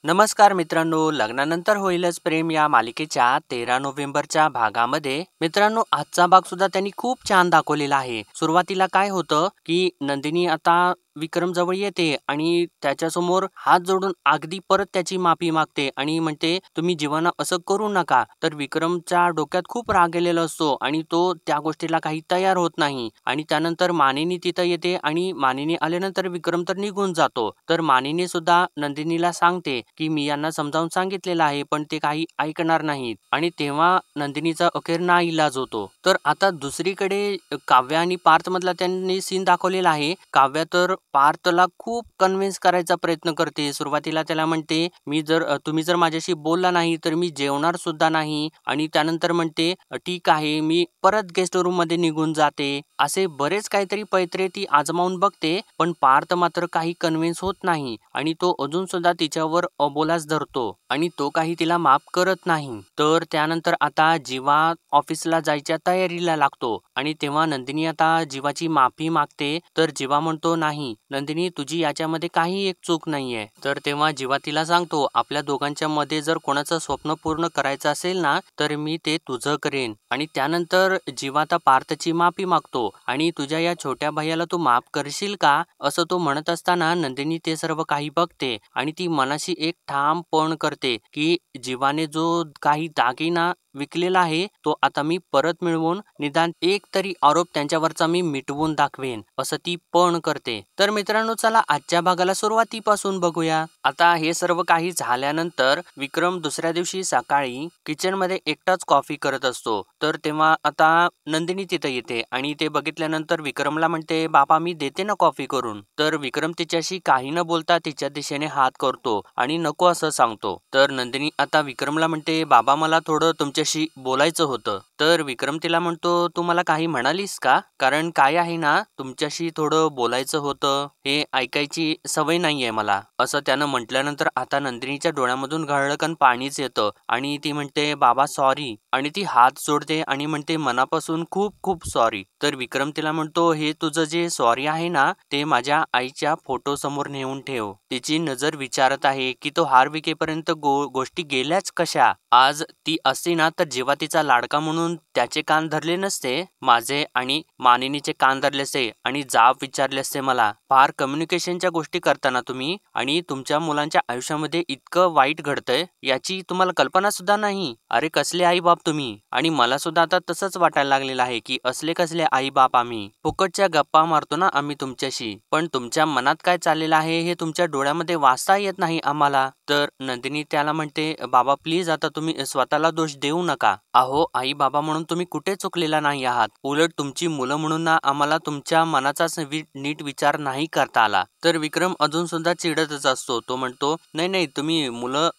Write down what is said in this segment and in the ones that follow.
नमस्कार मित्रांनो, लग्नानंतर होईलच प्रेम या मालिकेच्या 13 नोव्हेंबरच्या भागामध्ये मित्रांनो आजचा भाग सुद्धा त्यांनी खूप छान दाखवलेला आहे. सुरुवातीला काय होतं की नंदिनी आता विक्रम जवळ येते आणि त्याच्यासमोर हात जोडून अगदी परत त्याची माफी मागते आणि म्हणते तुम्ही जीवाना असं करू नका. तर विक्रमच्या डोक्यात खूप राग गेलेला असतो आणि तो त्या गोष्टीला काही तयार होत नाही आणि त्यानंतर मानिनी तिथं येते आणि मानिनी आल्यानंतर विक्रम तर निघून जातो. तर मानिनी सुद्धा नंदिनीला सांगते की मी यांना समजावून सांगितलेलं आहे पण ते काही ऐकणार नाहीत आणि तेव्हा नंदिनीचा अखेर नाईलाज होतो. तर आता दुसरीकडे काव्या आणि पार्थ मधला त्यांनी सीन दाखवलेला आहे. काव्या तर पार्थला खूप कन्व्हिन्स करायचा प्रयत्न करते. सुरुवातीला त्याला म्हणते तुम्ही जर माझ्याशी बोलला नाही तर मी जेवणार सुद्धा नाही आणि त्यानंतर म्हणते ठीक आहे मी परत गेस्ट रूम मध्ये निघून जाते. असे बरेच काहीतरी पैत्रे ती आजमावून बघते पण पार्थ मात्र काही कन्व्हिन्स होत नाही आणि तो अजून सुद्धा तिच्यावर अबोलाच धरतो आणि तो काही तिला माफ करत नाही. तर त्यानंतर आता जीवा ऑफिसला जायच्या तयारीला लागतो आणि तेव्हा नंदिनी आता जीवाची माफी मागते. तर जीवा म्हणतो नाही नंदिनी तुझी याच्यामध्ये काही एक चूक नाहीये. तर तेव्हा जीवा तिला सांगतो आपल्या दोघांच्या मध्ये जर कोणाचं स्वप्न पूर्ण करायचं असेल ना तर मी ते तुझं करेन. आणि त्यानंतर जीवा आता पार्थची माफी मागतो आणि तुझ्या या छोट्या भैयाला तू माफ करशील का असं तो म्हणत असताना नंदिनी ते सर्व काही बघते आणि ती मनाशी एक ठाम पण करते की जीवाने जो काही दागिना विकलेला आहे तो आता मी परत मिळवून निदान एक तरी आरोप त्यांच्यावरचा मी मिटवून दाखवेन असं ती पण करते. तर मित्रांनो चला आजच्या भागाला सुरुवातीपासून बघूया. आता हे सर्व काही झाल्यानंतर विक्रम दुसऱ्या दिवशी सकाळी किचन मध्ये एकटाच कॉफी करत असतो. तर तेव्हा आता नंदिनी तिथे येते आणि ते बघितल्यानंतर विक्रमला म्हणते बाबा मी देते ना कॉफी करून. तर विक्रम तिच्याशी काही न बोलता तिच्या दिशेने हात करतो आणि नको असं सांगतो. तर नंदिनी आता विक्रमला म्हणते बाबा मला थोडं तुमच्याशी बोलायचं होतं. तर विक्रम तिला म्हणतो तू मला काही म्हणालीस का, कारण काय आहे ना तुमच्याशी थोडं बोलायचं होतं हे ऐकायची सवय नाहीये मला असं त्यानं म्हटल्यानंतर आता नंदिनीच्या डोळ्यामधून घळकन पाणीच येतं आणि ती म्हणते बाबा सॉरी आणि ती हात जोडते आणि म्हणते मनापासून खूप खूप सॉरी. तर विक्रम तिला म्हणतो हे तुझं जे सॉरी आहे ना ते माझ्या आईच्या फोटो समोर नेऊन ठेव. तिची नजर विचारत आहे की तो हार विकेपर्यंत गोष्टी गेल्याच कशा. आज ती असती ना तर जेव्हा तिचा लाडका म्हणून त्याचे कान धरले नसते माझे आणि मानिनीचे कान धरले असते आणि जाब विचारले असते मला. फार कम्युनिकेशनच्या गोष्टी करताना तुम्ही आणि तुमच्या मुलांच्या आयुष्यामध्ये इतकं वाईट घडतंय याची तुम्हाला कल्पना सुद्धा नाही. अरे कसले आई बाप तुम्ही. आणि मला सुद्धा आता तसंच वाटायला लागलेलं आहे की असले कसले आई बाप आम्ही. फुकटच्या गप्पा मारतो ना आम्ही तुमच्याशी पण तुमच्या मनात काय चाललेलं आहे हे तुमच्या डोळ्यामध्ये वाचता येत नाही आम्हाला. तर नंदिनी त्याला म्हणते बाबा प्लीज आता तुम्ही स्वतःला दोष देऊ नका. अहो आई बाबा म्हणून तुम्ही कुठे चुकलेला नाही आहात. उलट तुमची मुलं म्हणून ना आम्हाला तुमच्या मनाचाच नीट विचार नाही करता आला. तर विक्रम अजून सुद्धा चिडतच असतो. तो म्हणतो नाही नाही तुम्ही मुलं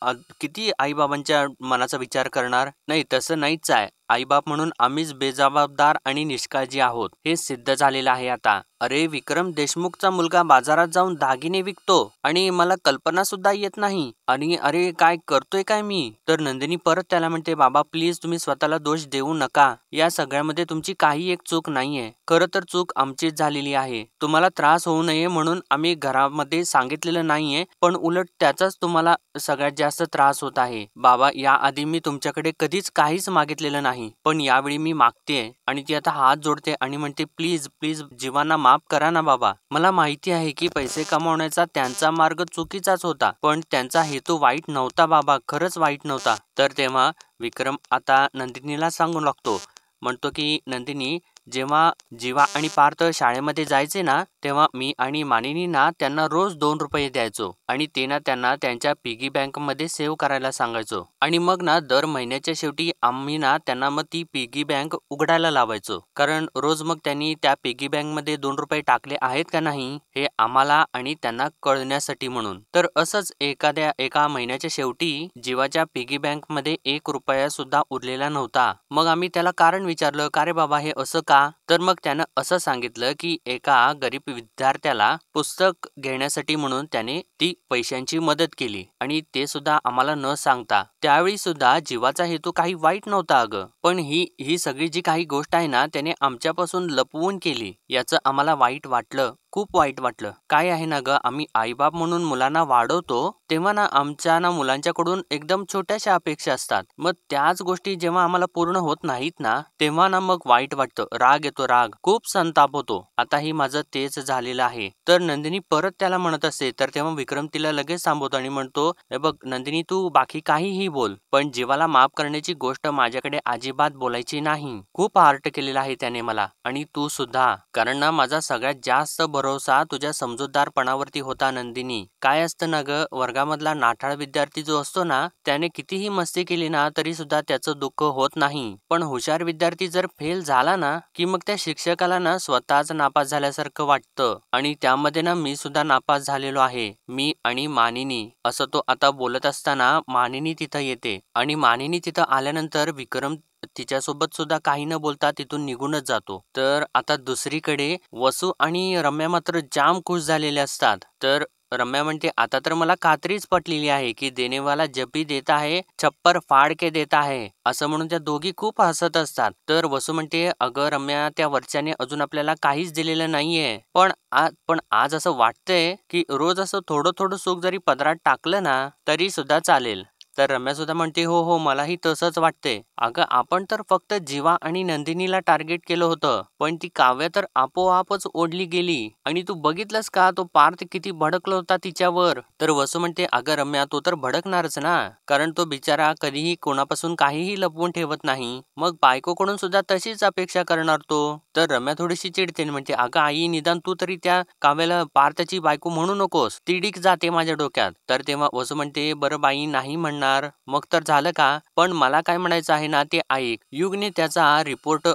किती आई बाबांच्या मनाचा विचार करणार. नाही तसं नाहीच आहे. आईबाप म्हणून आम्हीच बेजबाबदार आणि निष्काळजी आहोत हे सिद्ध झालेलं आहे आता. अरे विक्रम देशमुखचा मुलगा बाजारात जाऊन दागिने विकतो आणि मला कल्पना सुद्धा येत नाही आणि अरे काय करतोय काय मी. तर नंदिनी परत त्याला म्हणते बाबा प्लीज तुम्ही स्वतःला दोष देऊ नका. या सगळ्यामध्ये तुमची काही एक चूक नाहीये. खरं तर चूक आमचीच झालेली आहे. तुम्हाला त्रास होऊ नये म्हणून आम्ही घरामध्ये सांगितलेलं नाहीये पण उलट त्याचाच तुम्हाला सगळ्यात जास्त त्रास होत आहे. बाबा याआधी मी तुमच्याकडे कधीच काहीच मागितलेलं नाही पण यावेळी मी मागतेय. आणि ती आता हात जोडते आणि म्हणते प्लीज प्लीज जीवांना माफ करा ना बाबा. मला माहिती आहे की पैसे कमावण्याचा त्यांचा मार्ग चुकीचाच होता पण त्यांचा हेतू वाईट नव्हता बाबा, खरंच वाईट नव्हता. तर तेव्हा विक्रम आता नंदिनीला सांगू लागतो. म्हणतो की नंदिनी जेव्हा जीवा आणि पार्थ शाळेमध्ये जायचे ना तेव्हा मी आणि मानिनी ना त्यांना रोज 2 रुपये द्यायचो आणि ते ना त्यांना त्यांच्या पिगी बँक मध्ये सेव्ह करायला सांगायचो आणि मग ना दर महिन्याच्या शेवटी आम्ही ना त्यांना मग ती पिगी बँक उघडायला लावायचो कारण रोज मग त्यांनी त्या पिगी बँक मध्ये 2 रुपये टाकले आहेत का नाही हे आम्हाला आणि त्यांना कळण्यासाठी म्हणून. तर असंच एका महिन्याच्या शेवटी जीवाच्या पिगी बँक मध्ये 1 रुपया सुद्धा उरलेला नव्हता. मग आम्ही त्याला कारण विचारलं का रे बाबा हे असं का. तर मग त्यानं असं सांगितलं की एका गरीब विद्यार्थ्याला पुस्तक घेण्यासाठी म्हणून त्याने ती पैशांची मदत केली आणि ते सुद्धा आम्हाला न सांगता. त्यावेळी सुद्धा जीवाचा हेतू काही वाईट नव्हता अगं पण ही सगळी जी काही गोष्ट आहे ना त्याने आमच्यापासून लपवून केली याचं आम्हाला वाईट वाटलं खूप वाईट वाटलं. काय आहे ना ग, आम्ही आईबाप म्हणून मुलांना वाढवतो तेव्हा ना आमच्या ना मुलांच्याकडून एकदम छोट्याशा अपेक्षा असतात. मग त्याच गोष्टी जेव्हा आम्हाला पूर्ण होत नाहीत ना तेव्हा ना मग वाईट वाटतं, राग येतो, राग, खूप संताप होतो. आताही माझं तेच झालेलं आहे. तर नंदिनी परत त्याला म्हणत असते, तर तेव्हा विक्रम तिला लगेच थांबवतो आणि म्हणतो, हे बघ नंदिनी, तू बाकी काहीही बोल, पण जीवाला माफ करण्याची गोष्ट माझ्याकडे अजिबात बोलायची नाही. खूप हर्ट केलेला आहे त्याने मला, आणि तू सुद्धा. कारण ना माझा सगळ्यात जास्त भरोसा तुझ्या समजूतदारपणावरती होता नंदिनी. काय असतं ना ग, वर्गामधला नाठाळ विद्यार्थी जो असतो ना त्याने कितीही मस्ती केली ना तरी सुद्धा त्याचं दुःख होत नाही. पण हुशार विद्यार्थी जर फेल झाला ना की मग त्या शिक्षकाला ना स्वतःच नापास झाल्यासारखं वाटतं. आणि त्यामध्ये ना मी सुद्धा नापास झालेलो आहे, मी आणि मानिनी. असं तो आता बोलत असताना मानिनी तिथं येते, आणि मानिनी तिथं आल्यानंतर विक्रम तिच्यासोबत सुद्धा काही न बोलता तिथून निघूनच जातो. तर आता दुसरीकडे वसू आणि रम्या मात्र जाम खुश झालेले असतात. तर रम्या म्हणते, आता तर मला खात्रीच पटलेली आहे की देनेवाला जब भी देता है छप्पर फाड के देता है, असं म्हणून त्या दोघी खूप हसत असतात. तर वसू म्हणते, अगं रम्या, त्या वरच्याने अजून आपल्याला काहीच दिलेलं नाहीये, पण आज असं वाटतंय की रोज असं थोडं थोडं सुख जरी पदरात टाकलं ना तरी सुद्धा चालेल. तर रम्या सुद्धा म्हणते, हो हो, मलाही तसंच वाटतंय. अगं आपण तर फक्त जीवा आणि नंदिनीला टार्गेट केलं होतं, पण ती काव्य तर आपोआपच ओढली गेली. आणि तू बघितलंस का, तो पार्थ किती भडकला होता तिच्यावर. तर वसू म्हणते, अगं रम्या, तो तर भडकणारच ना, कारण तो बिचारा कधीही कोणापासून काहीही लपवून ठेवत नाही. मग बायकोकडून सुद्धा तशीच अपेक्षा करणार तो. तर रम्या थोडीशी चिडते आणि म्हणते, अगं आई, निदान तू तरी त्या काव्याला पार्थची बायको म्हणू नकोस, तिडीक जाते माझ्या डोक्यात. तर तेव्हा वसू म्हणते, बरं बाई, नाही म्हणणार. मग तर झालं का, पण मला काय म्हणायचं आहे ना ते ऐक. युगने त्याचा रिपोर्ट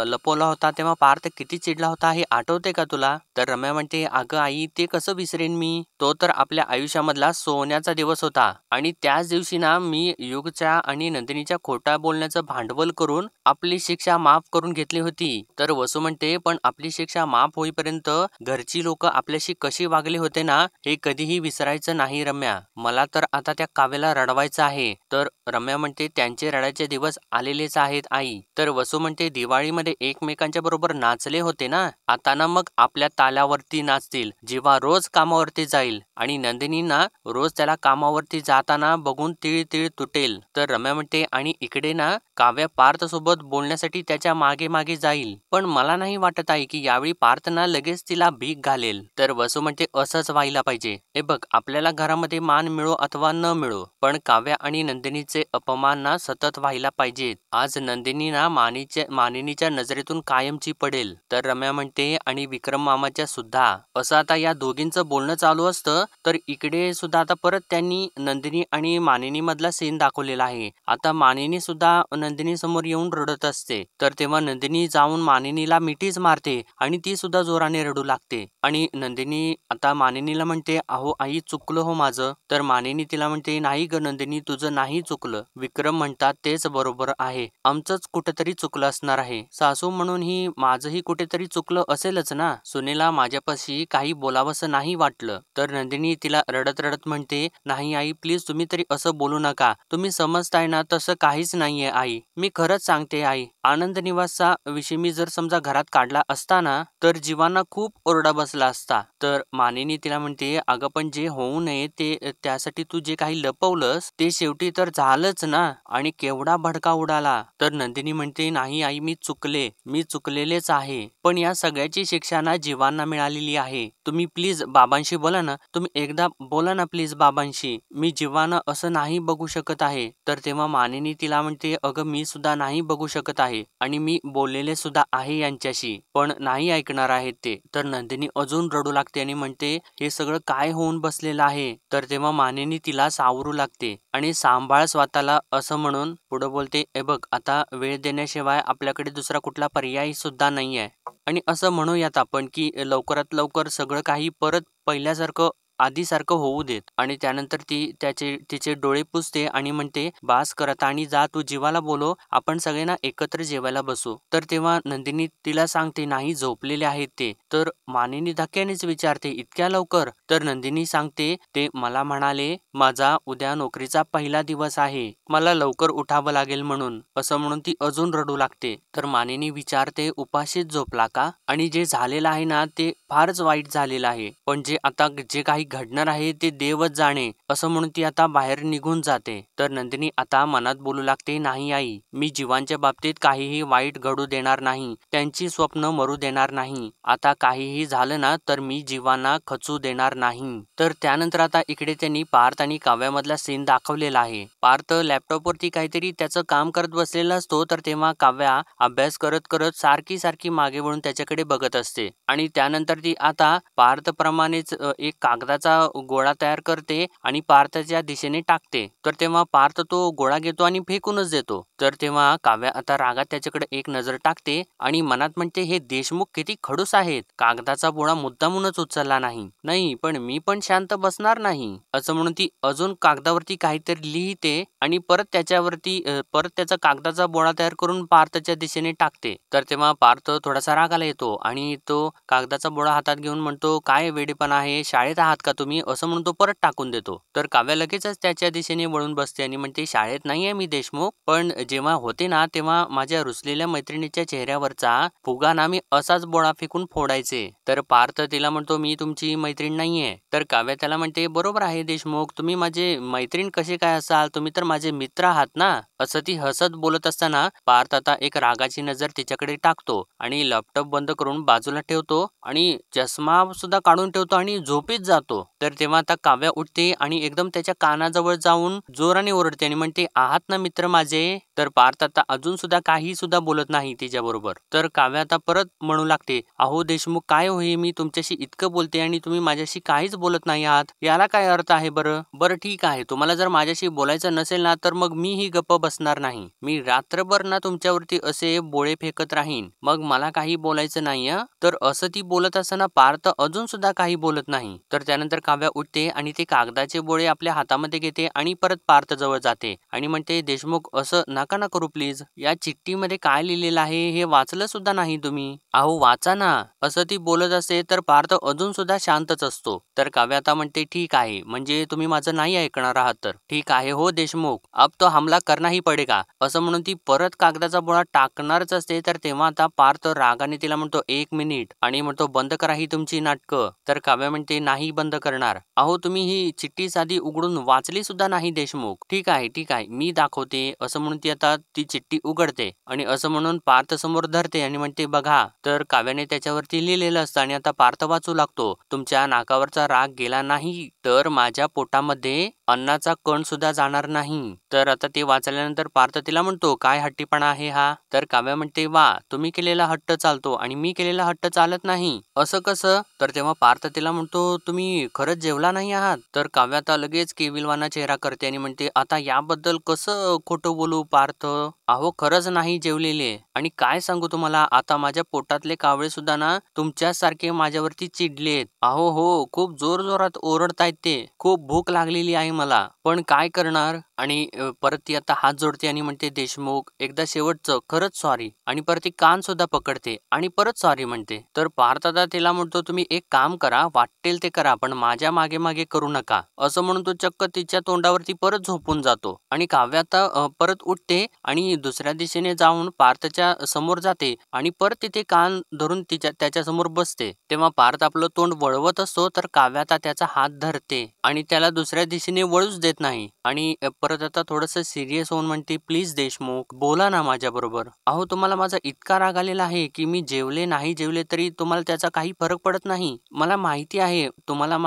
लपवला होता तेव्हा पार्थ किती चिडला होता हे आठवते का तुला. तर रम्या म्हणते, अगं आई, ते कसं विसरेन मी, तो तर आपल्या आयुष्यामधला सोन्याचा दिवस होता, आणि त्याच दिवशी ना मी युगच्या आणि नंदिनीच्या खोटा बोलण्याचं भांडवल करून आपली शिक्षा माफ करून घेतली होती. तर वसू म्हणते, पण आपली शिक्षा माफ होईपर्यंत घरची लोक आपल्याशी कशी वागले होते ना हे कधीही विसरायचं नाही रम्या. मला तर आता त्या काव्याला रडवायचं आहे. तर रम्या म्हणते, त्यांचे रडायचे दिवस आलेलेच आहेत आई. तर वसू म्हणते, दिवाळीमध्ये एकमेकांच्या बरोबर नाचले होते ना, आता ना मग आपल्या ताल्यावरती नाचतील. जेव्हा रोज कामावरती जाईल आणि नंदिनींना रोज त्याला कामावरती जाताना बघून तीळ तीळ तुटेल. तर रम्या म्हणते, आणि इकडे ना काव्या पार्थ सोबत बोलण्यासाठी त्याच्या मागे मागे जाईल, पण मला नाही वाटत आहे की यावेळी पार्थ ना लगेच तिला भीक घालेल. तर वसू म्हणते, असंच व्हायला पाहिजे. हे बघ, आपल्याला घरामध्ये मान मिळो अथवा न मिळो, पण काव्या आणि नंदिनीचे अपमान ना सतत व्हायला पाहिजेत. आज नंदिनी ना मानिनीच्या नजरेतून कायमची पडेल. तर रम्या म्हणते, आणि विक्रम मामाच्या सुद्धा. असं आता या दोघींचं बोलणं चालू असतं, तर इकडे सुद्धा आता परत त्यांनी नंदिनी आणि मानिनी मधला सीन दाखवलेला आहे. आता मानिनी सुद्धा नंदिनी समोर येऊन रडत असते. तर तेव्हा नंदिनी जाऊन मानिनीला मिठीच मारते आणि ती सुद्धा जोराने रडू लागते. आणि नंदिनी आता मानिनीला म्हणते, अहो आई, चुकलं हो माझं. तर मानिनी तिला म्हणते, नाही ग नंदिनी, तुझं नाही चुकलं. विक्रम म्हणतात तेच बरोबर आहे, आमचंच कुठेतरी चुकलं असणार आहे. सासू म्हणून ही माझंही कुठेतरी चुकलं असेलच ना. सुनेला माझ्यापाशी काही बोलावंसं नाही वाटलं. तर नंदिनी तिला रडत रडत म्हणते, नाही आई, प्लीज तुम्ही तरी असं बोलू नका. तुम्ही समजताय ना तसं काहीच नाहीये आई. मी खरंच सांगते आई, आनंद निवासचा विषय मी जर समजा घरात काढला असता ना तर जीवांना खूप ओरडा बसला असता. तर मानिनी तिला म्हणते, अगं पण जे होऊ नये ते त्यासाठी तू जे काही लपवलंस ते शेवटी तर झालंच ना, आणि केवढा भडका उडाला. तर नंदिनी म्हणते, नाही आई, मी चुकलेलेच आहे, पण या सगळ्याची शिक्षा ना जीवांना मिळालेली आहे. तुम्ही प्लीज बाबांशी बोला ना, तुम्ही एकदा बोला ना प्लीज बाबांशी, मी जीवांना असं नाही बघू शकत आहे. तर तेव्हा मानिनी तिला म्हणते, अगं मी सुद्धा नाही बघू शकत आहे, आणि मी बोललेले सुद्धा आहे यांच्याशी, पण नाही ऐकणार आहेत ते. तर नंदिनी अजून रडू लागते आणि म्हणते, हे सगळं काय होऊन बसलेलं आहे. तर तेव्हा मानिनी तिला सावरू लागते आणि सांभाळ स्वतःला असं म्हणून पुढे बोलते, ए बघ, आता वेळ देण्याशिवाय आपल्याकडे दुसरा कुठला पर्याय सुद्धा नाहीये, आणि असं म्हणूयात आपण की लवकरात लवकर सगळं काही परत पहिल्यासारखं आधीसारखं होऊ देत. आणि त्यानंतर ती तिचे डोळे पुसते आणि म्हणते, बास करत आणि जा तू जीवाला बोलव, आपण सगळे ना एकत्र जेवायला बसू. तर तेव्हा नंदिनी तिला सांगते, नाही झोपलेले आहेत ते. तर मानिनी धक्क्यानेच विचारते, इतक्या लवकर? तर नंदिनी सांगते, ते मला म्हणाले माझा उद्या नोकरीचा पहिला दिवस आहे, मला लवकर उठावं लागेल म्हणून. असं म्हणून ती अजून रडू लागते. तर मानिनी विचारते, उपाशीच झोपला का? आणि जे झालेलं आहे ना ते फारच वाईट झालेलं आहे, पण जे काही घडणार आहे ते देवच जाणे. असं म्हणून ती आता बाहेर निघून जाते. तर नंदिनी आता मनात बोलू लागते, नाही आई, मी जीवांच्या बाबतीत काहीही वाईट घडू देणार नाही, त्यांची स्वप्न मरू देणार नाही. आता काहीही झालं ना तर मी जीवांना खचू देणार नाही. तर त्यानंतर आता इकडे त्यांनी पार्थ आणि काव्यामधला सीन दाखवलेला आहे. पार्थ लॅपटॉपवरती काहीतरी त्याचं काम करत बसलेला असतो. तर तेव्हा काव्या अभ्यास करत करत सारखी मागे वळून त्याच्याकडे बघत असते. आणि त्यानंतर ती आता पार्थ प्रमाणेच एक कागदाचा गोळा तयार करते आणि पार्थच्या दिशेने टाकते. तर तेव्हा पार्थ तो गोळा घेतो आणि फेकूनच देतो. तर तेव्हा काव्या आता रागात त्याच्याकडे एक नजर टाकते आणि मनात म्हणते, हे देशमुख किती खडूस आहेत, कागदाचा गोळा मुद्दामूनच उचलला नाही पण मी पण शांत बसणार नाही. असं म्हणून ती अजून कागदावरती काहीतरी लिहिते आणि परत त्याचा कागदाचा गोळा तयार करून पार्थच्या दिशेने टाकते. तर तेव्हा पार्थ थोडासा रागाला येतो आणि तो कागदाचा बोळा हातात घेऊन म्हणतो, काय वेडेपणा आहे, शाळेत आहात का तुम्ही? असं म्हणून तो परत टाकून देतो. तर काव्या लगेचच त्याच्या दिशेने वळून बसते आणि म्हणते, शाळेत नाहीये मी देशमुख, पण जेव्हा होते ना तेव्हा माझ्या रुसलेल्या मैत्रिणीच्या चेहऱ्यावरचा फुगा ना मी असाच बोळा फेकून फोडायचे. तर पार्थ तिला म्हणतो, मी तुमची मैत्रीण नाहीये. तर काव्या त्याला म्हणते, बरोबर आहे देशमुख, तुम्ही माझे मैत्रीण कसे काय असाल, तुम्ही तर माझे मित्र आहात ना. असं ती हसत बोलत असताना पार्थ आता एक रागाची नजर तिच्याकडे टाकतो आणि लॅपटॉप बंद करून बाजूला ठेवतो आणि चष्मा सुद्धा काढून ठेवतो आणि झोपेत जातो. तर तेव्हा आता काव्या उठते आणि एकदम त्याच्या कानाजवळ जाऊन जोराने ओरडते आणि म्हणते, आहात ना मित्र माझे? तर पार्थ आता अजून सुद्धा काही सुद्धा बोलत नाही तिच्या बरोबर. तर काव्या आता परत म्हणू लागते, अहो देशमुख, काय होई, मी तुमच्याशी इतकं बोलते आणि तुम्ही माझ्याशी काहीच बोलत नाही आहात, याला काय अर्थ आहे? बरं ठीक आहे, तुम्हाला जर माझ्याशी बोलायचं नसेल ना तर मग मीही गप्प बसणार नाही. मी रात्रभर ना तुमच्यावरती असे बोळे फेकत राहीन, मग मला काही बोलायचं नाही. तर असं ती बोलत असताना पार्थ अजून सुद्धा काही बोलत नाही. तर त्यानंतर काव्या उठते आणि ते कागदाचे बोळे आपल्या हातामध्ये घेते आणि परत पार्थ जवळ जाते आणि म्हणते, देशमुख, असं नका ना करू प्लीज. या चिठ्ठीमध्ये काय लिहिलेलं आहे हे वाचलं सुद्धा नाही तुम्ही, अहो वाचा ना. असं ती बोलत असते. तर पार्थ अजून सुद्धा शांतच असतो. तर काव्या आता म्हणते, ठीक आहे, म्हणजे तुम्ही माझं नाही ऐकणार आहात तर ठीक आहे हो देशमुख, अब तो हमला करना ही पडेगा. असं म्हणून ती परत कागदाचा बोळा टाकणारच असते. तर तेव्हा आता पार्थ रागाने तिला म्हणतो, एक मिनिट, आणि म्हणतो, बंद करा ही तुमची नाटकं. तर काव्या म्हणते, नाही बंद करणार. अहो तुम्ही ही चिठ्ठी साधी उघडून वाचली सुद्धा नाही देशमुख. ठीक आहे, मी दाखवते. असं म्हणून ती आता ती चिठ्ठी उघडते आणि असं म्हणून पार्थ समोर धरते आणि म्हणते, बघा. तर काव्याने त्याच्यावरती लिहिलेलं असतं आणि आता पार्थ वाचू लागतो, तुमच्या नाकावरचा राग गेला नाही तर माझ्या पोटामध्ये अन्नाचा कण सुद्धा जाणार नाही. तर आता ते वाचल्यानंतर पार्थ तिला म्हणतो, काय हट्टीपणा आहे हा? तर काव्या म्हणते, वा, तुम्ही केलेला हट्ट चालतो आणि मी केलेला हट्ट चालत नाही, असं कसं? तर तेव्हा पार्थ तिला म्हणतो, तुम्ही खरंच जेवला नाही आहात? तर काव्या आता लगेच केविलवाना चेहरा करते आणि म्हणते, आता याबद्दल कसं खोटं बोलू पार्थ? अहो खरंच नाही जेवलेले. आणि काय सांगू तुम्हाला, आता माझ्या पोटातले कावळे सुद्धा ना तुमच्यासारखे माझ्यावरती चिडलेत. अहो हो, खूप जोरजोरात ओरडतायत ते, खूप भूक लागलेली आहे मला, पण काय करणार? आणि परत ती आता हात जोडते आणि म्हणते, देशमुख, एकदा शेवटचं खरंच सॉरी. आणि परत ती कान सुद्धा पकडते आणि परत सॉरी म्हणते. तर पार्थ आता तिला म्हणतो, तुम्ही एक काम करा, वाटेल ते करा, पण माझ्या मागे मागे करू नका. असं म्हणून तो चक्क तिच्या तोंडावरती परत झोपून जातो. आणि काव्य आता परत उठते आणि दुसऱ्या दिशेने जाऊन पार्थच्या समोर जाते आणि परत तिथे कान धरून त्याच्या समोर बसते. तेव्हा पार्थ आपलं तोंड वळवत असतो. तर काव्य आता त्याचा हात धरते आणि त्याला दुसऱ्या दिशेने वळूच देत नाही आणि परत आता थोडंसं सिरियस होऊन म्हणते, प्लीज देशमुख, बोला ना माझ्या बरोबर. अहो तुम्हाला माझा इतका राग आलेला आहे की मी जेवले नाही जेवले तरी तुम्हाला त्याचा काही फरक पडत नाही. मला माहिती आहे तुम्हाला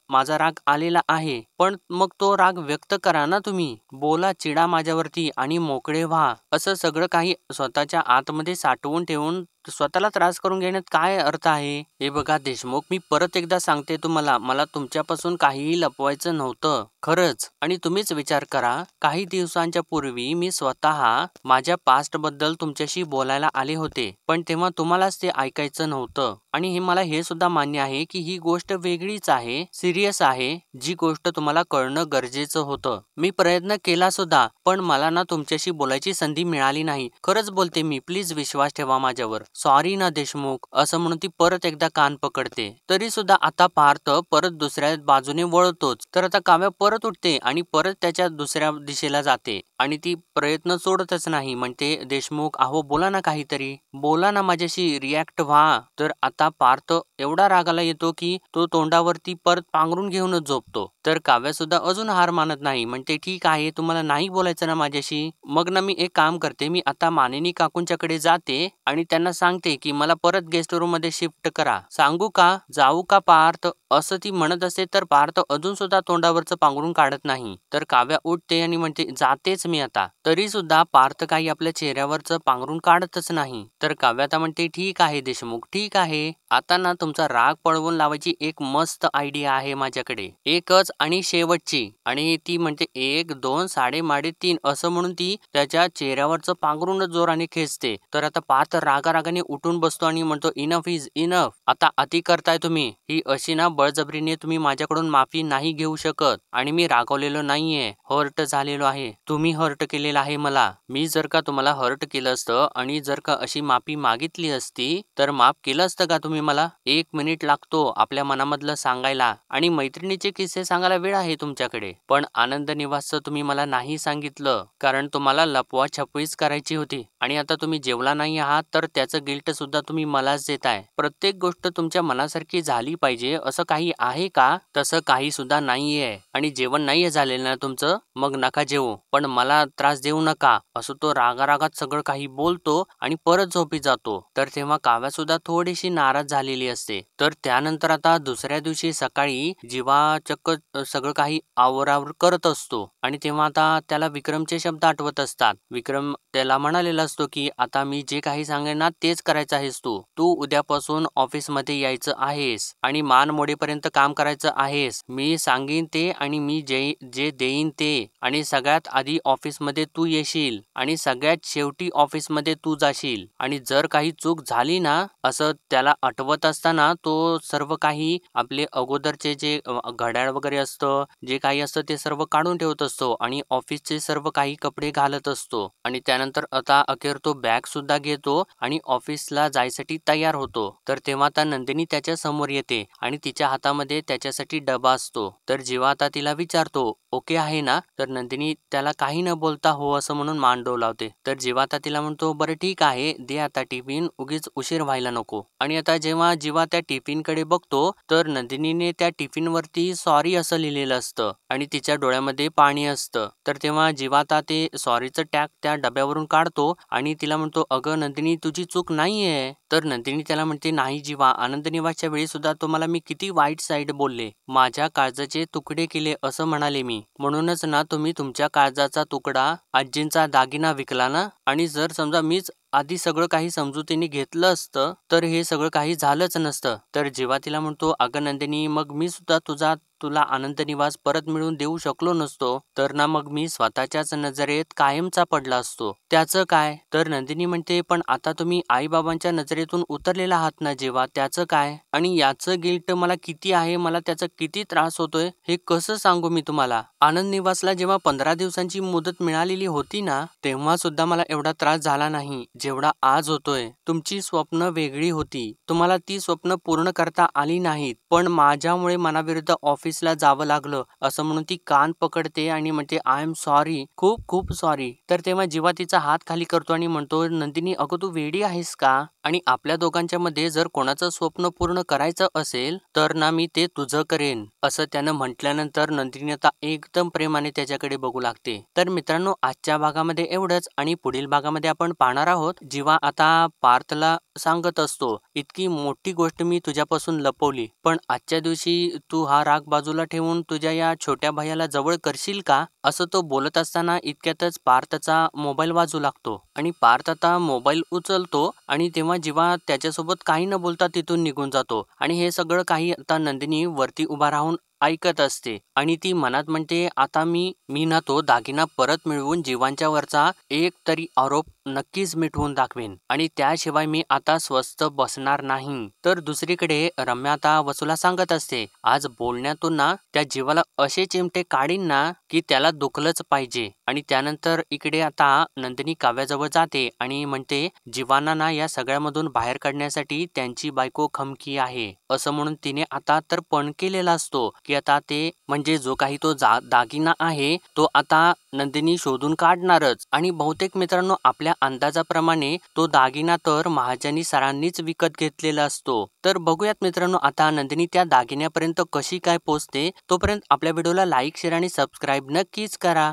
माझा राग आलेला आहे, पण मग तो राग व्यक्त करा ना तुम्ही, बोला, चिडा माझ्यावरती आणि मोकळे व्हा. असं सगळं काही स्वतःच्या आतमध्ये साठवून ठेवून स्वतःला त्रास करून घेण्यात काय अर्थ आहे? हे बघा देशमुख, मी परत एकदा सांगते तुम्हाला, मला तुमच्यापासून काहीही लपवायचं नव्हतं, खरंच. आणि तुम्हीच विचार करा, काही दिवसांच्या पूर्वी मी स्वतः माझ्या पास्ट बद्दल तुमच्याशी बोलायला आले होते, पण तेव्हा तुम्हालाच ते ऐकायचं नव्हतं. आणि हे मला हे सुद्धा मान्य आहे की ही गोष्ट वेगळीच आहे, सिरियस आहे, जी गोष्ट तुम्हाला कळणं गरजेचं होतं. मी प्रयत्न केला सुद्धा, पण मला ना तुमच्याशी बोलायची संधी मिळाली नाही. खरंच बोलते मी, प्लीज विश्वास ठेवा माझ्यावर. सॉरी ना देशमुख, असं म्हणून ती परत एकदा कान पकडते. तरी सुद्धा आता पार्थ परत दुसऱ्या बाजूने वळतोच. तर आता काव्या परत उठते आणि परत त्याच्या दुसऱ्या दिशेला जाते आणि ती प्रयत्न सोडतच नाही. म्हणते, देशमुख अहो बोला ना काहीतरी, बोला ना माझ्याशी, रिॲक्ट व्हा. तर आता पार्थ एवढा रागाला येतो की तो तोंडावरती परत पांघरून घेऊनच झोपतो. तर काव्या सुद्धा अजून हार मानत नाही. म्हणते, ठीक आहे, तुम्हाला नाही बोलायचं ना माझ्याशी, मग ना मी एक काम करते, मी आता मानिनी काकूंच्याकडे जाते आणि त्यांना सांगते की मला परत गेस्ट रूम मध्ये शिफ्ट करा. सांगू का, जाऊ का पार्थ, असं ती म्हणत असते. तर पार्थ अजून सुद्धा तोंडावरचं पांघरून काढत नाही. तर काव्या उठते आणि म्हणते, जातेच मी आता. तरी सुद्धा पार्थ काही आपल्या चेहऱ्यावरचं पांघरून काढतच नाही. तर काव्या आता म्हणते, ठीक आहे देशमुख, ठीक आहे, आता ना तुमचा राग पळवून लावायची एक मस्त आयडिया आहे माझ्याकडे, एकच आणि शेवटची. आणि ती म्हणते, 1 2 साडेमाडे 3 असं म्हणून ती त्याच्या चेहऱ्यावरचं पांघरूनच जोराने खेचते. तर आता पार्थ रागारागाने उठून बसतो आणि म्हणतो, इनफ इज इनफ, आता अति करताय तुम्ही. ही अशी ना बळजबरीने तुम्ही माझ्याकडून माफी नाही घेऊ शकत. आणि मी रागवलेलो नाहीये, हर्ट झालेलो आहे. तुम्ही हर्ट केलेला आहे मला. मी जर का तुम्हाला हर्ट केलं असतं आणि जर का अशी माफी मागितली असती तर माफ केलं असतं का तुम्ही मला? 1 मिनिट लागतो आपल्या मनामधलं सांगायला आणि मैत्रिणीचे किस्से सांगायला वेळ आहे तुमच्याकडे. पण आनंद निवासचं तुम्ही मला नाही सांगितलं कारण तुम्हाला लपवा छपवीच करायची होती. आणि आता तुम्ही जेवला नाही आहात तर त्याचं गिल्ट सुद्धा तुम्ही मलाच देताय. प्रत्येक गोष्ट तुमच्या मनासारखी झाली पाहिजे असं काही आहे का? तसं काही सुद्धा नाहीये. आणि जेवण नाहीये झालेलं ना तुमचं, मग नका जेवू, पण मला त्रास देऊ नका, असं तो रागारागात सगळं काही बोलतो आणि परत झोपी जातो. तर तेव्हा काव्या सुद्धा थोडीशी नाराज झालेली असते. तर त्यानंतर आता दुसऱ्या दिवशी सकाळी जीवा चक्क सगळं काही आवरावर करत असतो आणि तेव्हा आता त्याला विक्रमचे शब्द आठवत असतात. विक्रम त्याला म्हणालेला असतो की आता मी जे काही सांगेन ना तेच करायचं आहेस तू. तू उद्यापासून ऑफिसमध्ये यायचं आहेस आणि मान मोडेपर्यंत काम करायचं आहेस. मी सांगेन ते आणि मी जे देईन ते, आणि सगळ्यात आधी ऑफिसमध्ये तू येशील आणि सगळ्यात शेवटी ऑफिसमध्ये तू जाशील. आणि जर काही चूक झाली ना, असं त्याला आठवत असताना तो सर्व काही आपले अगोदरचे जे घड्याळ वगैरे असतं, जे काही असतं ते सर्व काढून ठेवत असतो आणि ऑफिसचे सर्व काही कपडे घालत असतो. आणि त्यानंतर आता अखेर तो बॅग सुद्धा घेतो आणि ऑफिसला जायसाठी तयार होतो. तर तेव्हा आता नंदिनी त्याच्या समोर येते आणि तिच्या हातामध्ये त्याच्यासाठी डबा असतो. तर जेव्हा आता तिला विचारतो, ओके आहे ना, तर नंदिनी त्याला काही न बोलता हो असं म्हणून मान डोलावते. तर जेव्हा आता तिला म्हणतो, बरं ठीक आहे, दे आता टिफिन, उगीच उशीर व्हायला नको. आणि आता जेव्हा जीवा त्या टिफिनकडे बघतो तर नंदिनीने त्या टिफिनवरती सॉरी असं लिहिलेलं असतं आणि तिच्या डोळ्यामध्ये पाणी असतं. तर तेव्हा जीवा आता ते सॉरीचं टॅग त्या डब्यावरून काढतो आणि तिला म्हणतो, अगं नंदिनी, तुझी चूक नाहीये. तर नंदिनी त्याला म्हणते, नाही जीवा, आनंद निवासच्या वेळी सुद्धा तुम्हाला मी किती वाईट साईड बोलले, माझ्या काळजाचे तुकडे केले असं म्हणाले मी. म्हणूनच ना तुम्ही तुमच्या काळजाचा तुकडा, आजींचा दागिना विकला ना. आणि जर समजा मीच आधी सगळं काही समजुतीने घेतलं असतं तर हे सगळं काही झालंच नसतं. तर जेव्हा तिला म्हणतो, अगं नंदिनी, मग मी सुद्धा तुला आनंद निवास परत मिळवून देऊ शकलो नसतो तर ना मग मी स्वतःच्याच नजरेत कायमचा पडला असतो. त्याचं काय? तर नंदिनी म्हणते, पण आता तुम्ही आईबाबांच्या नजरेतून उतरलेला आहात ना जेव्हा, त्याचं काय? आणि याचं गिल्ट मला किती आहे, मला त्याचा किती त्रास होतोय हे कसं सांगू मी तुम्हाला. आनंद निवासला जेव्हा 15 दिवसांची मुदत मिळालेली होती ना, तेव्हा सुद्धा मला एवढा त्रास झाला नाही जेवढा आज होतोय. तुमची स्वप्न वेगळी होती, तुम्हाला ती स्वप्न पूर्ण करता आली नाहीत, पण माझ्यामुळे मनाविरुद्ध ऑफिसला जावं लागलं, असं म्हणून ती कान पकडते आणि म्हणते, आय एम सॉरी, खूप खूप सॉरी. तर तेव्हा जेव्हा तिचा हात खाली करतो आणि म्हणतो, नंदिनी अगं तू वेडी आहेस का? आणि आपल्या दोघांच्या मध्ये जर कोणाचं स्वप्न पूर्ण करायचं असेल तर ना मी ते तुझं करेन, असं त्यानं म्हटल्यानंतर नंदिनी आता एकदम प्रेमाने त्याच्याकडे बघू लागते. तर मित्रांनो, आजच्या भागामध्ये एवढंच आणि पुढील भागामध्ये आपण पाहणार आहोत जेव्हा आता पार्थला सांगत असतो, इतकी मोठी गोष्ट मी तुझ्यापासून लपवली, पण आजच्या दिवशी तू हा राग बाजूला ठेवून तुझ्या या छोट्या भैयाला जवळ करशील का, असं तो बोलत असताना इतक्यातच पार्थचा मोबाईल वाजू लागतो आणि पार्थ आता मोबाईल उचलतो आणि तेव्हा जेव्हा त्याच्यासोबत काही न बोलता तिथून निघून जातो. आणि हे सगळं काही आता नंदिनी वरती उभा राहून ऐकत असते आणि ती मनात म्हणते आता मी ना तो दागिना परत मिळवून जीवांच्या वरचा एक तरी आरोप नक्कीच मिटवून दाखवेन आणि त्याशिवाय मी आता स्वस्थ बसणार नाही. तर दुसरीकडे रम्या आता वसूला सांगत असते आज बोलण्यातून ना त्या जीवाला असे चिमटे काढीन ना की त्याला दुखलंच पाहिजे. आणि त्यानंतर इकडे आता नंदिनी काव्याजवळ जाते आणि म्हणते जीवांना ना या सगळ्यामधून बाहेर काढण्यासाठी त्यांची बायको खमकी आहे असं म्हणून तिने आता तर पण केलेला असतो की आता ते म्हणजे जो काही तो दागिना आहे तो आता नंदिनी शोधून काढणारच. आणि बहुतेक मित्रांनो आपल्या अंदाजाप्रमाणे तो दागिना तर महाजनी सरांनीच विकत घेतलेला असतो. तर बघूयात मित्रांनो आता नंदिनी त्या दागिन्यापर्यंत कशी काय पोहोचते. तोपर्यंत आपल्या व्हिडिओला लाईक शेअर आणि सबस्क्राईब नक्कीच करा.